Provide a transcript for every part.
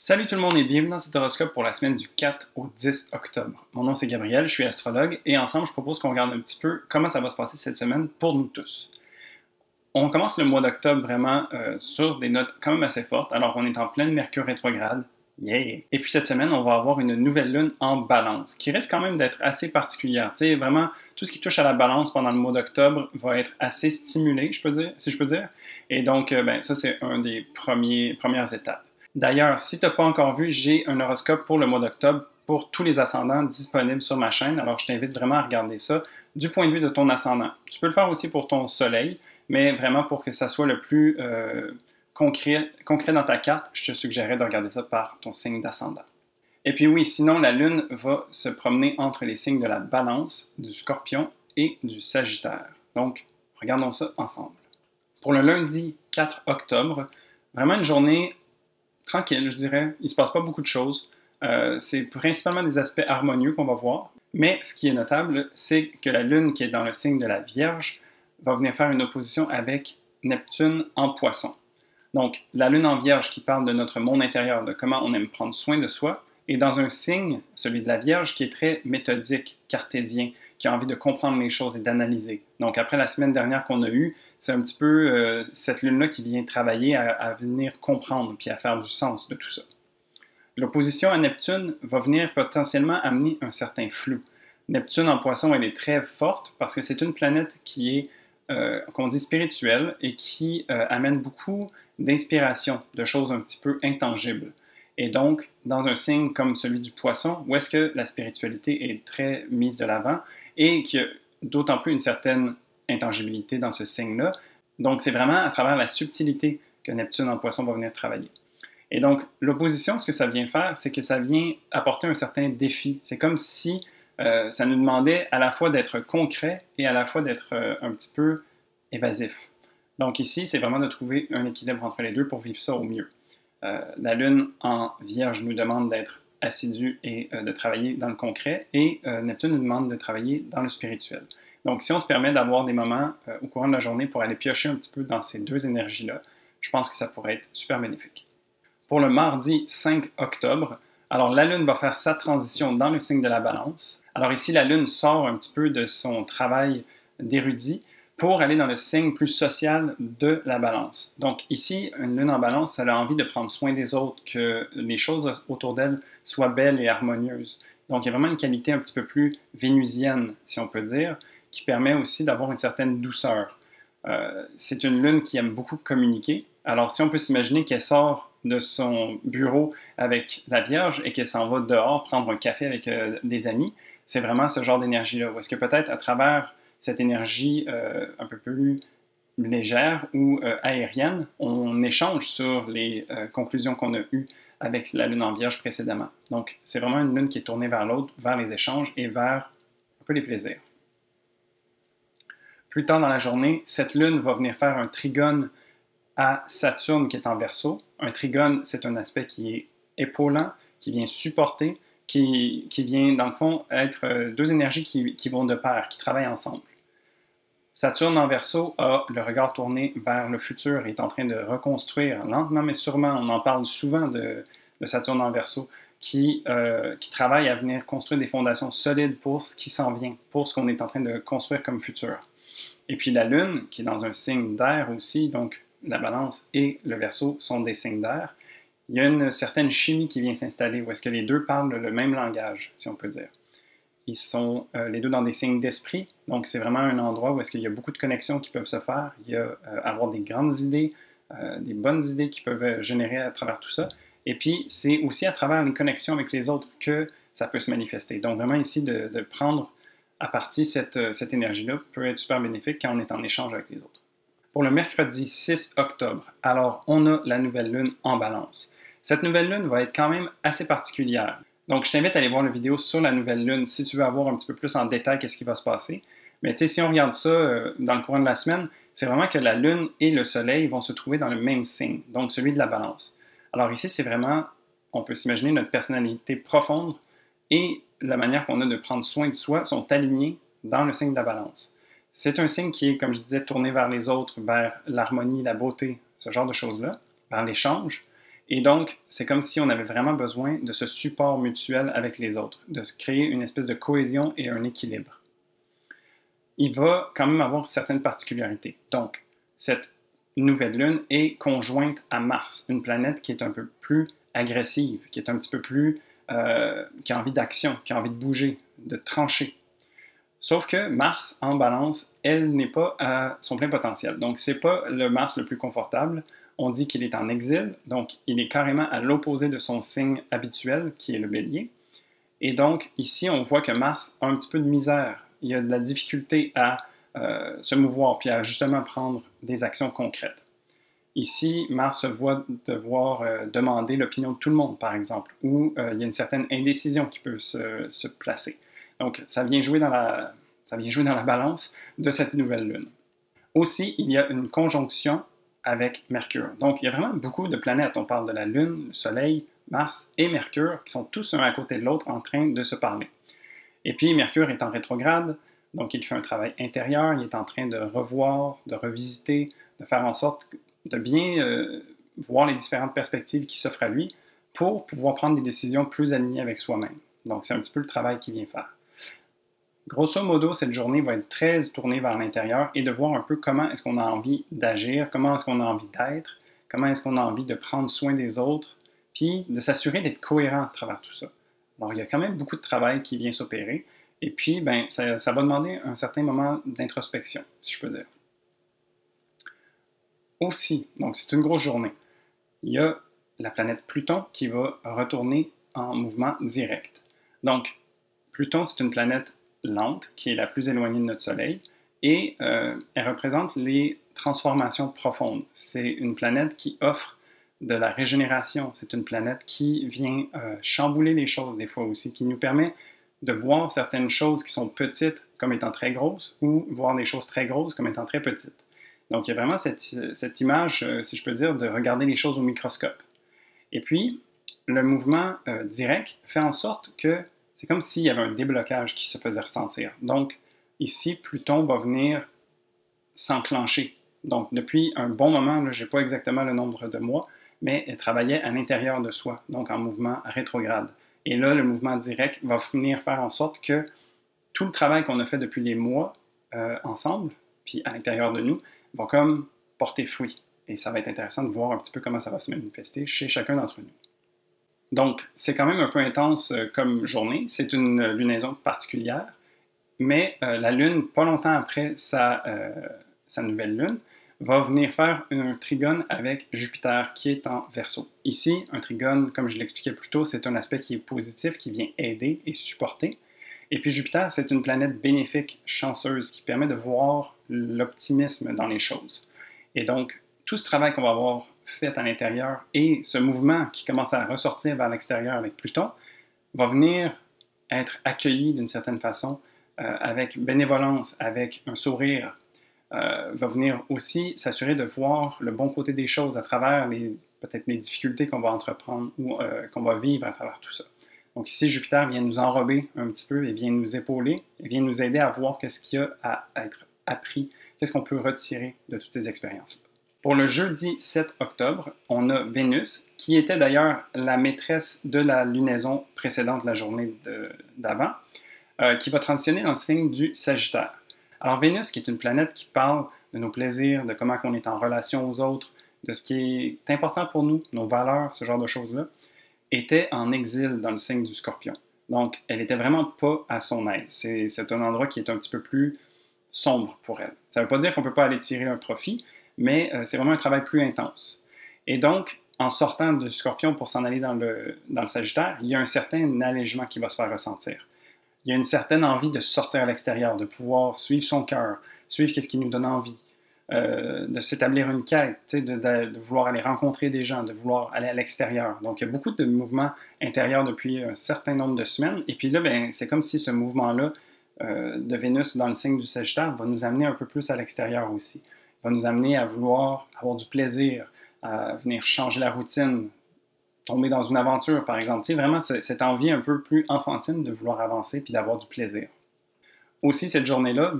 Salut tout le monde et bienvenue dans cet horoscope pour la semaine du 4 au 10 octobre. Mon nom c'est Gabriel, je suis astrologue et ensemble je propose qu'on regarde un petit peu comment ça va se passer cette semaine pour nous tous. On commence le mois d'octobre vraiment sur des notes quand même assez fortes. Alors on est en pleine Mercure rétrograde. Yeah! Et puis cette semaine, on va avoir une nouvelle lune en balance qui risque quand même d'être assez particulière. Tu sais, vraiment, tout ce qui touche à la balance pendant le mois d'octobre va être assez stimulé, si je peux dire. Et donc, ça c'est un des premières étapes. D'ailleurs, si tu n'as pas encore vu, j'ai un horoscope pour le mois d'octobre pour tous les ascendants disponibles sur ma chaîne. Alors, je t'invite vraiment à regarder ça du point de vue de ton ascendant. Tu peux le faire aussi pour ton soleil, mais vraiment pour que ça soit le plus concret dans ta carte, je te suggérerais de regarder ça par ton signe d'ascendant. Et puis oui, sinon, la Lune va se promener entre les signes de la Balance, du Scorpion et du Sagittaire. Donc, regardons ça ensemble. Pour le lundi 4 octobre, vraiment une journée tranquille, je dirais. Il ne se passe pas beaucoup de choses. C'est principalement des aspects harmonieux qu'on va voir. Mais ce qui est notable, c'est que la Lune, qui est dans le signe de la Vierge, va venir faire une opposition avec Neptune en Poisson. Donc, la Lune en Vierge qui parle de notre monde intérieur, de comment on aime prendre soin de soi, est dans un signe, celui de la Vierge, qui est très méthodique, cartésien, qui a envie de comprendre les choses et d'analyser. Donc, après la semaine dernière qu'on a eue, c'est un petit peu cette lune-là qui vient travailler à venir comprendre puis à faire du sens de tout ça. L'opposition à Neptune va venir potentiellement amener un certain flou. Neptune en Poisson, elle est très forte parce que c'est une planète qui est, qu'on dit spirituelle et qui amène beaucoup d'inspiration, de choses un petit peu intangibles. Et donc, dans un signe comme celui du Poisson, où est-ce que la spiritualité est très mise de l'avant et qu'il y a d'autant plus une certaine intangibilité dans ce signe-là. Donc, c'est vraiment à travers la subtilité que Neptune en Poisson va venir travailler. Et donc, l'opposition, ce que ça vient faire, c'est que ça vient apporter un certain défi. C'est comme si ça nous demandait à la fois d'être concret et à la fois d'être un petit peu évasif. Donc ici, c'est vraiment de trouver un équilibre entre les deux pour vivre ça au mieux. La Lune en Vierge nous demande d'être assidu et de travailler dans le concret, et Neptune nous demande de travailler dans le spirituel. Donc, si on se permet d'avoir des moments au courant de la journée pour aller piocher un petit peu dans ces deux énergies-là, je pense que ça pourrait être super bénéfique. Pour le mardi 5 octobre, alors la Lune va faire sa transition dans le signe de la Balance. Alors ici, la Lune sort un petit peu de son travail d'érudit pour aller dans le signe plus social de la Balance. Donc ici, une Lune en Balance, elle a envie de prendre soin des autres, que les choses autour d'elle soient belles et harmonieuses. Donc il y a vraiment une qualité un petit peu plus vénusienne, si on peut dire, qui permet aussi d'avoir une certaine douceur. C'est une lune qui aime beaucoup communiquer. Alors, si on peut s'imaginer qu'elle sort de son bureau avec la Vierge et qu'elle s'en va dehors prendre un café avec des amis, c'est vraiment ce genre d'énergie-là. Ou est-ce que peut-être à travers cette énergie un peu plus légère ou aérienne, on échange sur les conclusions qu'on a eues avec la lune en Vierge précédemment. Donc, c'est vraiment une lune qui est tournée vers l'autre, vers les échanges et vers un peu les plaisirs. Plus tard dans la journée, cette lune va venir faire un trigone à Saturne qui est en Verseau. Un trigone, c'est un aspect qui est épaulant, qui vient supporter, qui vient, dans le fond, être deux énergies qui vont de pair, qui travaillent ensemble. Saturne en Verseau a le regard tourné vers le futur et est en train de reconstruire, lentement mais sûrement, on en parle souvent de Saturne en Verseau, qui travaille à venir construire des fondations solides pour ce qui s'en vient, pour ce qu'on est en train de construire comme futur. Et puis la Lune, qui est dans un signe d'air aussi, donc la Balance et le Verseau sont des signes d'air, il y a une certaine chimie qui vient s'installer, où est-ce que les deux parlent le même langage, si on peut dire. Ils sont les deux dans des signes d'esprit, donc c'est vraiment un endroit où est-ce qu'il y a beaucoup de connexions qui peuvent se faire, il y a avoir des grandes idées, des bonnes idées qui peuvent générer à travers tout ça, et puis c'est aussi à travers les connexions avec les autres que ça peut se manifester. Donc vraiment ici, de prendre à partie cette énergie-là peut être super bénéfique quand on est en échange avec les autres. Pour le mercredi 6 octobre, alors on a la nouvelle lune en Balance. Cette nouvelle lune va être quand même assez particulière. Donc je t'invite à aller voir la vidéo sur la nouvelle lune si tu veux avoir un petit peu plus en détail qu'est-ce qui va se passer. Mais tu sais, si on regarde ça dans le courant de la semaine, c'est vraiment que la lune et le soleil vont se trouver dans le même signe, donc celui de la Balance. Alors ici, c'est vraiment, on peut s'imaginer notre personnalité profonde et la manière qu'on a de prendre soin de soi sont alignés dans le signe de la Balance. C'est un signe qui est, comme je disais, tourné vers les autres, vers l'harmonie, la beauté, ce genre de choses-là, vers l'échange. Et donc, c'est comme si on avait vraiment besoin de ce support mutuel avec les autres, de se créer une espèce de cohésion et un équilibre. Il va quand même avoir certaines particularités. Donc, cette nouvelle lune est conjointe à Mars, une planète qui est un peu plus agressive, qui est un petit peu plus... qui a envie d'action, qui a envie de bouger, de trancher. Sauf que Mars, en balance, elle n'est pas à son plein potentiel. Donc, c'est pas le Mars le plus confortable. On dit qu'il est en exil, donc il est carrément à l'opposé de son signe habituel, qui est le Bélier. Et donc, ici, on voit que Mars a un petit peu de misère. Il y a de la difficulté à se mouvoir, puis à justement prendre des actions concrètes. Ici, Mars se voit devoir demander l'opinion de tout le monde, par exemple, ou il y a une certaine indécision qui peut se placer. Donc, ça vient jouer dans la balance de cette nouvelle lune. Aussi, il y a une conjonction avec Mercure. Donc, il y a vraiment beaucoup de planètes. On parle de la Lune, le Soleil, Mars et Mercure, qui sont tous un à côté de l'autre en train de se parler. Et puis, Mercure est en rétrograde, donc il fait un travail intérieur, il est en train de revoir, de revisiter, de faire en sorte de bien voir les différentes perspectives qui s'offrent à lui pour pouvoir prendre des décisions plus alignées avec soi-même. Donc, c'est un petit peu le travail qu'il vient faire. Grosso modo, cette journée va être très tournée vers l'intérieur et de voir un peu comment est-ce qu'on a envie d'agir, comment est-ce qu'on a envie d'être, comment est-ce qu'on a envie de prendre soin des autres, puis de s'assurer d'être cohérent à travers tout ça. Alors, il y a quand même beaucoup de travail qui vient s'opérer, et puis, ça va demander un certain moment d'introspection, si je peux dire. Aussi, donc c'est une grosse journée, il y a la planète Pluton qui va retourner en mouvement direct. Donc, Pluton, c'est une planète lente, qui est la plus éloignée de notre Soleil, et elle représente les transformations profondes. C'est une planète qui offre de la régénération. C'est une planète qui vient chambouler les choses des fois aussi, qui nous permet de voir certaines choses qui sont petites comme étant très grosses ou voir des choses très grosses comme étant très petites. Donc, il y a vraiment cette image, si je peux dire, de regarder les choses au microscope. Et puis, le mouvement direct fait en sorte que c'est comme s'il y avait un déblocage qui se faisait ressentir. Donc, ici, Pluton va venir s'enclencher. Donc, depuis un bon moment, je n'ai pas exactement le nombre de mois, mais elle travaillait à l'intérieur de soi, donc en mouvement rétrograde. Et là, le mouvement direct va venir faire en sorte que tout le travail qu'on a fait depuis des mois ensemble, puis à l'intérieur de nous, va comme porter fruit. Et ça va être intéressant de voir un petit peu comment ça va se manifester chez chacun d'entre nous. Donc, c'est quand même un peu intense comme journée. C'est une lunaison particulière, mais la Lune, pas longtemps après sa nouvelle Lune, va venir faire un trigone avec Jupiter qui est en Verseau. Ici, un trigone, comme je l'expliquais plus tôt, c'est un aspect qui est positif, qui vient aider et supporter. Et puis Jupiter, c'est une planète bénéfique, chanceuse, qui permet de voir l'optimisme dans les choses. Et donc, tout ce travail qu'on va avoir fait à l'intérieur et ce mouvement qui commence à ressortir vers l'extérieur avec Pluton va venir être accueilli d'une certaine façon avec bénévolence, avec un sourire, va venir aussi s'assurer de voir le bon côté des choses à travers peut-être les difficultés qu'on va entreprendre ou qu'on va vivre à travers tout ça. Donc ici, Jupiter vient nous enrober un petit peu et vient nous épauler et vient nous aider à voir qu'est-ce qu'il y a à être appris, qu'est-ce qu'on peut retirer de toutes ces expériences-là. Pour le jeudi 7 octobre, on a Vénus, qui était d'ailleurs la maîtresse de la lunaison précédente, la journée d'avant, qui va transitionner dans le signe du Sagittaire. Alors Vénus, qui est une planète qui parle de nos plaisirs, de comment on est en relation aux autres, de ce qui est important pour nous, nos valeurs, ce genre de choses-là, était en exil dans le signe du Scorpion. Donc, elle n'était vraiment pas à son aise. C'est un endroit qui est un petit peu plus sombre pour elle. Ça ne veut pas dire qu'on ne peut pas aller tirer un profit, mais c'est vraiment un travail plus intense. Et donc, en sortant du Scorpion pour s'en aller dans le Sagittaire, il y a un certain allègement qui va se faire ressentir. Il y a une certaine envie de sortir à l'extérieur, de pouvoir suivre son cœur, suivre ce qui nous donne envie, de s'établir une quête, de vouloir aller rencontrer des gens, de vouloir aller à l'extérieur. Donc, il y a beaucoup de mouvements intérieurs depuis un certain nombre de semaines. Et puis là, c'est comme si ce mouvement-là de Vénus dans le signe du Sagittaire va nous amener un peu plus à l'extérieur aussi. Il va nous amener à vouloir avoir du plaisir, à venir changer la routine, tomber dans une aventure, par exemple. Tu sais, vraiment, cette envie un peu plus enfantine de vouloir avancer puis d'avoir du plaisir. Aussi, cette journée-là,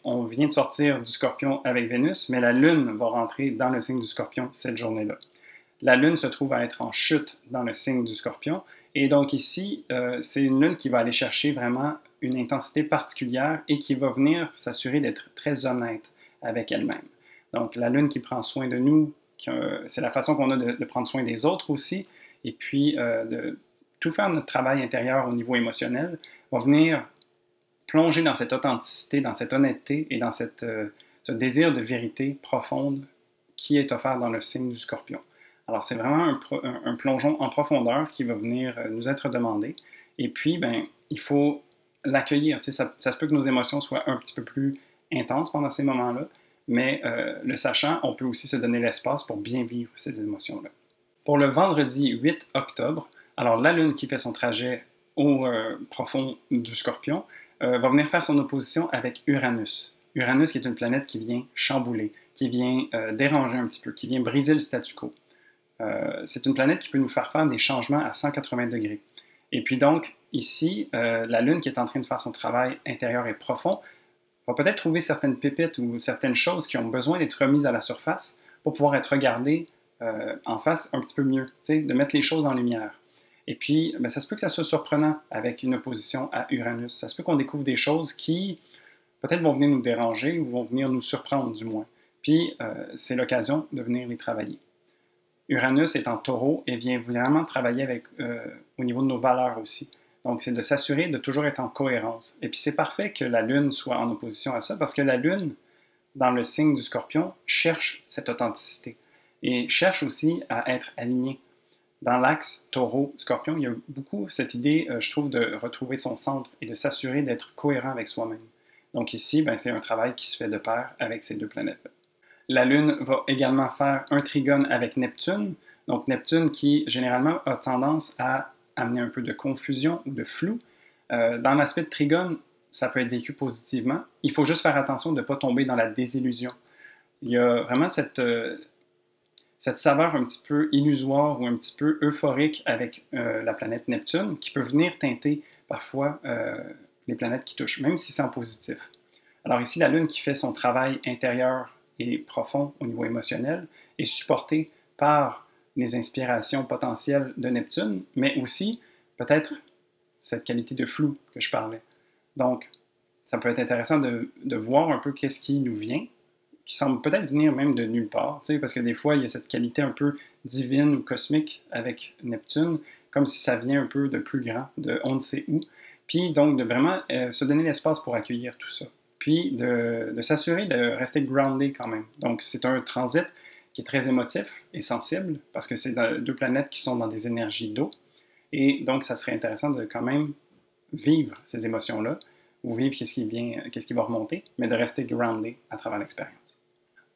on vient de sortir du Scorpion avec Vénus, mais la Lune va rentrer dans le signe du Scorpion cette journée-là. La Lune se trouve à être en chute dans le signe du Scorpion. Et donc ici, c'est une Lune qui va aller chercher vraiment une intensité particulière et qui va venir s'assurer d'être très honnête avec elle-même. Donc la Lune qui prend soin de nous, c'est la façon qu'on a de prendre soin des autres aussi, et puis de tout faire notre travail intérieur au niveau émotionnel, va venir plonger dans cette authenticité, dans cette honnêteté et dans ce désir de vérité profonde qui est offert dans le signe du Scorpion. Alors, c'est vraiment un plongeon en profondeur qui va venir nous être demandé. Et puis, ben, il faut l'accueillir. Ça se peut que nos émotions soient un petit peu plus intenses pendant ces moments-là, mais le sachant, on peut aussi se donner l'espace pour bien vivre ces émotions-là. Pour le vendredi 8 octobre, alors la Lune qui fait son trajet au profond du Scorpion va venir faire son opposition avec Uranus. Uranus qui est une planète qui vient chambouler, qui vient déranger un petit peu, qui vient briser le statu quo. C'est une planète qui peut nous faire des changements à 180 degrés. Et puis donc, ici, la Lune qui est en train de faire son travail intérieur et profond va peut-être trouver certaines pépites ou certaines choses qui ont besoin d'être remises à la surface pour pouvoir être regardées en face un petit peu mieux, de mettre les choses en lumière. Et puis, ben, ça se peut que ça soit surprenant avec une opposition à Uranus. Ça se peut qu'on découvre des choses qui peut-être vont venir nous déranger ou vont venir nous surprendre du moins. Puis, c'est l'occasion de venir les travailler. Uranus est en taureau et vient vraiment travailler au niveau de nos valeurs aussi. Donc, c'est de s'assurer de toujours être en cohérence. Et puis, c'est parfait que la Lune soit en opposition à ça parce que la Lune, dans le signe du Scorpion, cherche cette authenticité et cherche aussi à être alignée. Dans l'axe taureau-scorpion, il y a beaucoup cette idée, je trouve, de retrouver son centre et de s'assurer d'être cohérent avec soi-même. Donc ici, ben, c'est un travail qui se fait de pair avec ces deux planètes-là. La Lune va également faire un trigone avec Neptune. Donc Neptune qui, généralement, a tendance à amener un peu de confusion ou de flou. Dans l'aspect de trigone, ça peut être vécu positivement. Il faut juste faire attention de ne pas tomber dans la désillusion. Il y a vraiment cette saveur un petit peu illusoire ou un petit peu euphorique avec la planète Neptune qui peut venir teinter parfois les planètes qui touchent, même si c'est en positif. Alors ici, la Lune qui fait son travail intérieur et profond au niveau émotionnel est supportée par les inspirations potentielles de Neptune, mais aussi peut-être cette qualité de flou que je parlais. Donc, ça peut être intéressant de voir un peu qu'est-ce qui nous vient, qui semble peut-être venir même de nulle part, parce que des fois, il y a cette qualité un peu divine ou cosmique avec Neptune, comme si ça vient un peu de plus grand, de on ne sait où. Puis donc, de vraiment se donner l'espace pour accueillir tout ça. Puis de s'assurer de rester groundé quand même. Donc, c'est un transit qui est très émotif et sensible, parce que c'est deux planètes qui sont dans des énergies d'eau. Et donc, ça serait intéressant de quand même vivre ces émotions-là, ou vivre qu'est-ce qui va remonter, mais de rester groundé à travers l'expérience.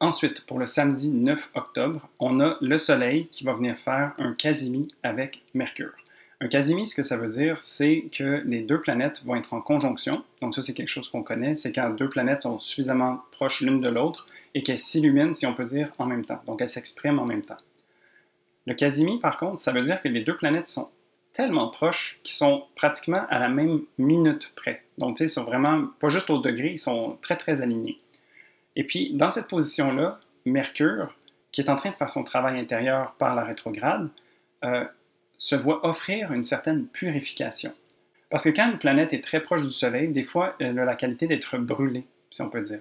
Ensuite, pour le samedi 9 octobre, on a le Soleil qui va venir faire un quasimi avec Mercure. Un quasimi, ce que ça veut dire, c'est que les deux planètes vont être en conjonction. Donc ça, c'est quelque chose qu'on connaît. C'est quand deux planètes sont suffisamment proches l'une de l'autre et qu'elles s'illuminent, si on peut dire, en même temps. Donc elles s'expriment en même temps. Le quasimi, par contre, ça veut dire que les deux planètes sont tellement proches qu'ils sont pratiquement à la même minute près. Donc, tu sais, ils sont vraiment pas juste au degré, ils sont très, très alignés. Et puis, dans cette position-là, Mercure, qui est en train de faire son travail intérieur par la rétrograde, se voit offrir une certaine purification. Parce que quand une planète est très proche du Soleil, des fois, elle a la qualité d'être brûlée, si on peut dire.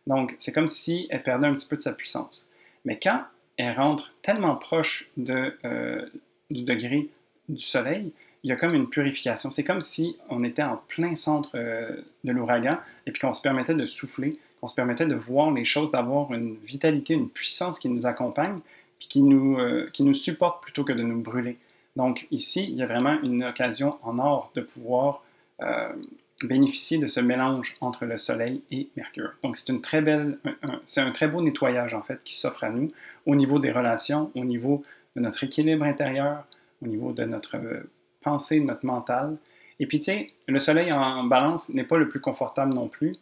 Donc, c'est comme si elle perdait un petit peu de sa puissance. Mais quand elle rentre tellement proche du degré du Soleil, il y a comme une purification. C'est comme si on était en plein centre de l'ouragan et puis qu'on se permettait de souffler, qu'on se permettait de voir les choses, d'avoir une vitalité, une puissance qui nous accompagne puis qui nous supporte plutôt que de nous brûler. Donc ici, il y a vraiment une occasion en or de pouvoir bénéficier de ce mélange entre le Soleil et Mercure. Donc c'est c'est un très beau nettoyage en fait qui s'offre à nous au niveau des relations, au niveau de notre équilibre intérieur, au niveau de notre pensée, de notre mental. Et puis tu sais, le Soleil en balance n'est pas le plus confortable non plus.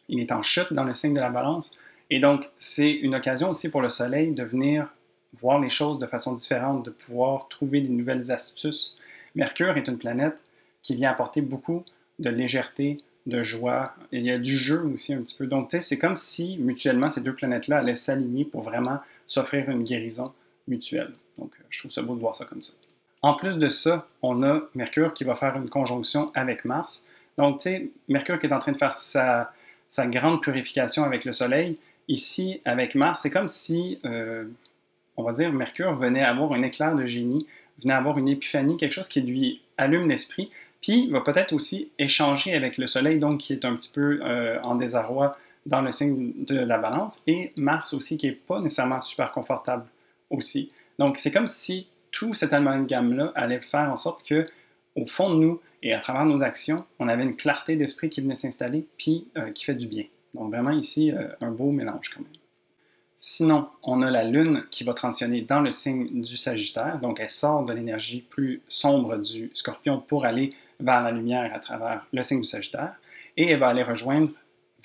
Il est en chute dans le signe de la balance. Et donc, c'est une occasion aussi pour le Soleil de venir voir les choses de façon différente, de pouvoir trouver des nouvelles astuces. Mercure est une planète qui vient apporter beaucoup de légèreté, de joie. Et il y a du jeu aussi un petit peu. Donc, tu sais, c'est comme si mutuellement ces deux planètes-là allaient s'aligner pour vraiment s'offrir une guérison mutuelle. Donc, je trouve ça beau de voir ça comme ça. En plus de ça, on a Mercure qui va faire une conjonction avec Mars. Donc, tu sais, Mercure qui est en train de faire sa grande purification avec le Soleil. Ici, avec Mars, c'est comme si, on va dire, Mercure venait avoir un éclair de génie, venait avoir une épiphanie, quelque chose qui lui allume l'esprit, puis va peut-être aussi échanger avec le Soleil, donc qui est un petit peu en désarroi dans le signe de la Balance, et Mars aussi, qui n'est pas nécessairement super confortable aussi. Donc, c'est comme si tout cet amalgame-là allait faire en sorte que, au fond de nous et à travers nos actions, on avait une clarté d'esprit qui venait s'installer, puis qui fait du bien. Donc, vraiment ici, un beau mélange quand même. Sinon, on a la Lune qui va transitionner dans le signe du Sagittaire, donc elle sort de l'énergie plus sombre du Scorpion pour aller vers la lumière à travers le signe du Sagittaire, et elle va aller rejoindre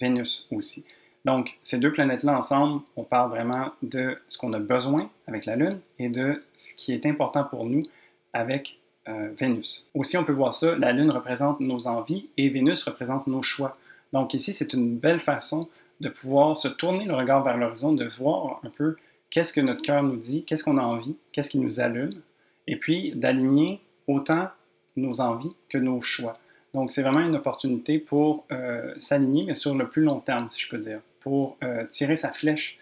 Vénus aussi. Donc, ces deux planètes-là ensemble, on parle vraiment de ce qu'on a besoin avec la Lune et de ce qui est important pour nous avec Vénus. Aussi, on peut voir ça, la Lune représente nos envies et Vénus représente nos choix. Donc ici, c'est une belle façon de pouvoir se tourner le regard vers l'horizon, de voir un peu qu'est-ce que notre cœur nous dit, qu'est-ce qu'on a envie, qu'est-ce qui nous allume, et puis d'aligner autant nos envies que nos choix. Donc c'est vraiment une opportunité pour s'aligner, mais sur le plus long terme, si je peux dire, pour tirer sa flèche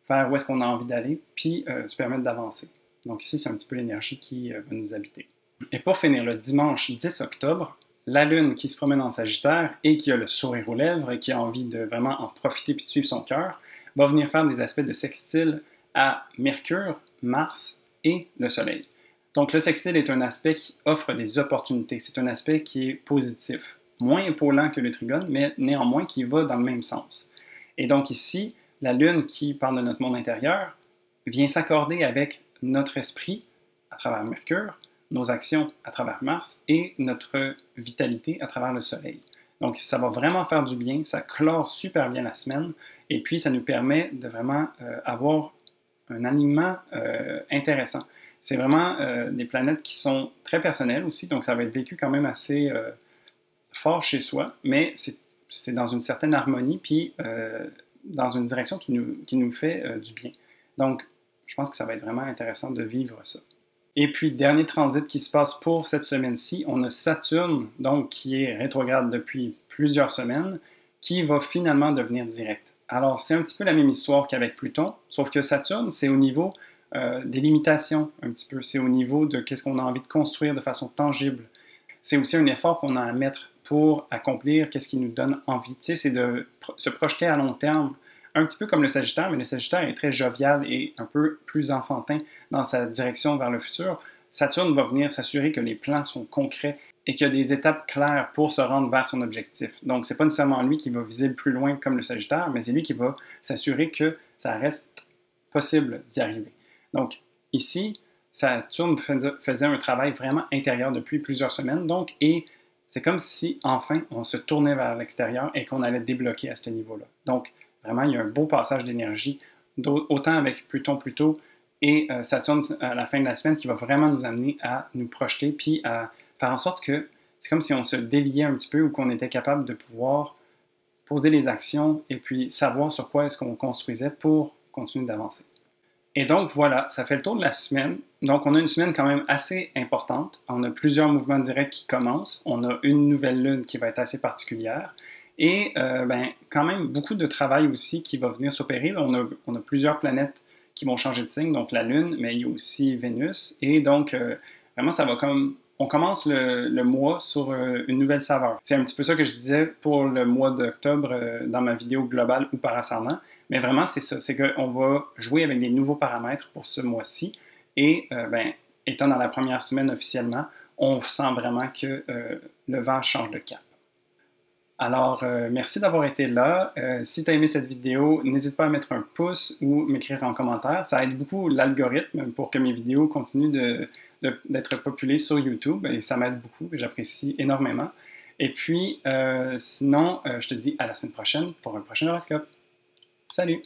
vers où est-ce qu'on a envie d'aller, puis se permettre d'avancer. Donc ici, c'est un petit peu l'énergie qui va nous habiter. Et pour finir, le dimanche 10 octobre, la Lune qui se promène en Sagittaire et qui a le sourire aux lèvres et qui a envie de vraiment en profiter puis de suivre son cœur, va venir faire des aspects de sextile à Mercure, Mars et le Soleil. Donc le sextile est un aspect qui offre des opportunités, c'est un aspect qui est positif, moins épaulant que le trigone, mais néanmoins qui va dans le même sens. Et donc ici, la Lune qui parle de notre monde intérieur vient s'accorder avec notre esprit à travers Mercure, nos actions à travers Mars et notre vitalité à travers le Soleil. Donc, ça va vraiment faire du bien, ça clore super bien la semaine et puis ça nous permet de vraiment avoir un alignement intéressant. C'est vraiment des planètes qui sont très personnelles aussi, donc ça va être vécu quand même assez fort chez soi, mais c'est dans une certaine harmonie puis dans une direction qui nous fait du bien. Donc, je pense que ça va être vraiment intéressant de vivre ça. Et puis, dernier transit qui se passe pour cette semaine-ci, on a Saturne, donc qui est rétrograde depuis plusieurs semaines, qui va finalement devenir direct. Alors, c'est un petit peu la même histoire qu'avec Pluton, sauf que Saturne, c'est au niveau des limitations un petit peu, c'est au niveau de qu'est-ce qu'on a envie de construire de façon tangible. C'est aussi un effort qu'on a à mettre pour accomplir qu'est-ce qui nous donne envie. Tu sais, c'est de se projeter à long terme, un petit peu comme le Sagittaire, mais le Sagittaire est très jovial et un peu plus enfantin dans sa direction vers le futur. Saturne va venir s'assurer que les plans sont concrets et qu'il y a des étapes claires pour se rendre vers son objectif. Donc, c'est pas nécessairement lui qui va viser plus loin comme le Sagittaire, mais c'est lui qui va s'assurer que ça reste possible d'y arriver. Donc, ici, Saturne faisait un travail vraiment intérieur depuis plusieurs semaines, donc, et c'est comme si, enfin, on se tournait vers l'extérieur et qu'on allait débloquer à ce niveau-là. Donc, vraiment, il y a un beau passage d'énergie, autant avec Pluton plus tôt et Saturne à la fin de la semaine, qui va vraiment nous amener à nous projeter, puis à faire en sorte que c'est comme si on se déliait un petit peu ou qu'on était capable de pouvoir poser les actions et puis savoir sur quoi est-ce qu'on construisait pour continuer d'avancer. Et donc voilà, ça fait le tour de la semaine. Donc on a une semaine quand même assez importante. On a plusieurs mouvements directs qui commencent. On a une nouvelle lune qui va être assez particulière. Et quand même beaucoup de travail aussi qui va venir s'opérer. On a plusieurs planètes qui vont changer de signe, donc la Lune, mais il y a aussi Vénus. Et donc vraiment, ça va comme... On commence le mois sur une nouvelle saveur. C'est un petit peu ça que je disais pour le mois d'octobre dans ma vidéo globale ou par ascendant. Mais vraiment, c'est ça. C'est qu'on va jouer avec des nouveaux paramètres pour ce mois-ci. Et étant dans la première semaine officiellement, on sent vraiment que le vent change de cap. Alors, merci d'avoir été là. Si tu as aimé cette vidéo, n'hésite pas à mettre un pouce ou m'écrire en commentaire. Ça aide beaucoup l'algorithme pour que mes vidéos continuent d'être populées sur YouTube et ça m'aide beaucoup et j'apprécie énormément. Et puis, sinon, je te dis à la semaine prochaine pour un prochain horoscope. Salut!